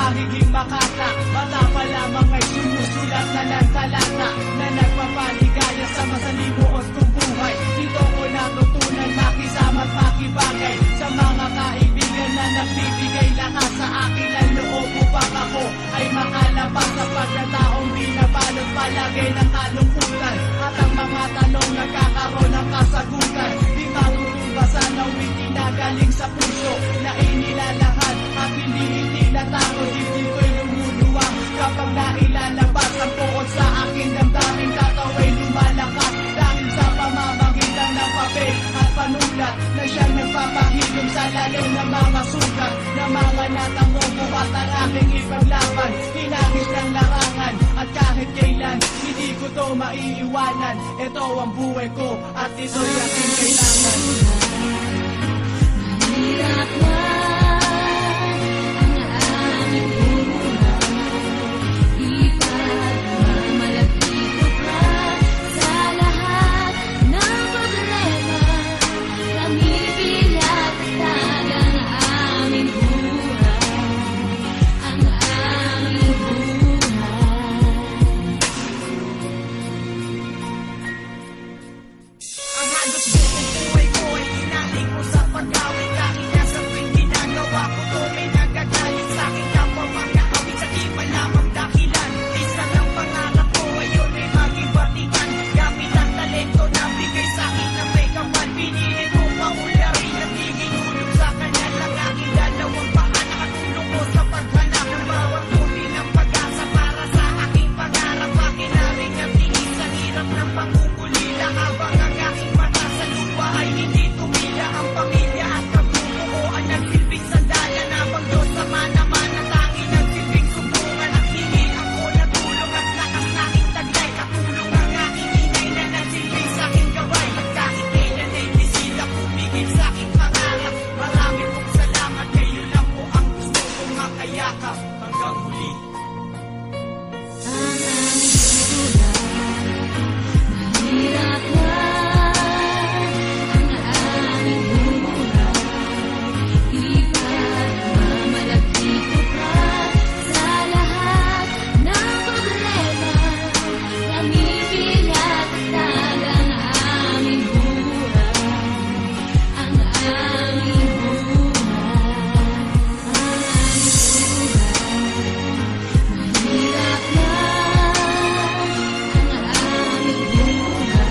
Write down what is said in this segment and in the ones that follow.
pahiging makata. Bata pa lamang ay sumusulat na ng talata na nagpapaligaya sa masalimuot kong buhay. Dito ko natutunan makisama at makibagay sa mga kaibigan na nagbibigay lakas sa akin ang loob upang ako ay makalabas sa pagkataong binabalot palagay ng kalungkutan at ang mga tanong nagkakaroon ng kasagutan. Di matutubasa ng wiki na galing sa puso na inilalahad at hindi itinatago. Dibdib ko'y lumuluwang kapag nailalabas ang puot sa aking damdamin. Katawa'y lumalakas dahil sa pamamagitan ng papel at panulat na siyang nagpapahilom sa lalim ng mga sugat na mga natango buhat ang aking ipaglaban. Hinagis ng larangan at kahit kailan hindi ko to maiiwanan. Ito ang buhay ko at ito'y aking kailangan. Hirap na ang aming buhay, ipagmamalaki ko pa sa lahat ng problema. Kami pinagtatag ang aming buhay, ang aming buhay. Ang halos buong buhay ko ay inaling ko sa pag-awit. Kahit nasa tuwing ginagawa ko to may nagagalit sa aking kapwa. Mga awit sa di malamang dahilan. Isa ng pangarap ko ayun ay maging batikan. Gamit ang talento na bigay sa akin na may kapal. Pinilit ko paularin at iginulog sa kanya lang aking dalawang paa. Nakatulong ko sa paghanap ng bawat uri ng pag-asa para sa aking pangarap. Akin na rin ang tingin sa hirap ng pangungulila habang ang aking mata sa lupa ay hindi tumila. Ang pamilya at kagrupo ko ang nagsilbing sandalan. Habang Diyos sama naman ang tanging nagsilbing sumbungan. At hingi ako na tulong at lakas na aking taglay. Katulong ang aking inay na nagsilbing sa aking gaway. At kahit kailan ay di sila pumigil sa aking pangarap. Marami pong salamat, kayo lang po ang gusto kong makayakap hanggang huli. Ang aming buhay, mahirap na ang aming buhay, ipagmamalaki ko pa sa lahat ng problema. Kami pinagtatag ang aming buhay, ang aming buhay, ang aming buhay. Mahirap na ang aming buhay,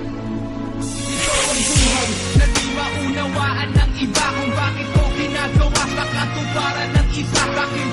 Ito ang buhay na di maunawaan ng iba kung bakit ko ginagawa sa katuparan ng isa. Bakit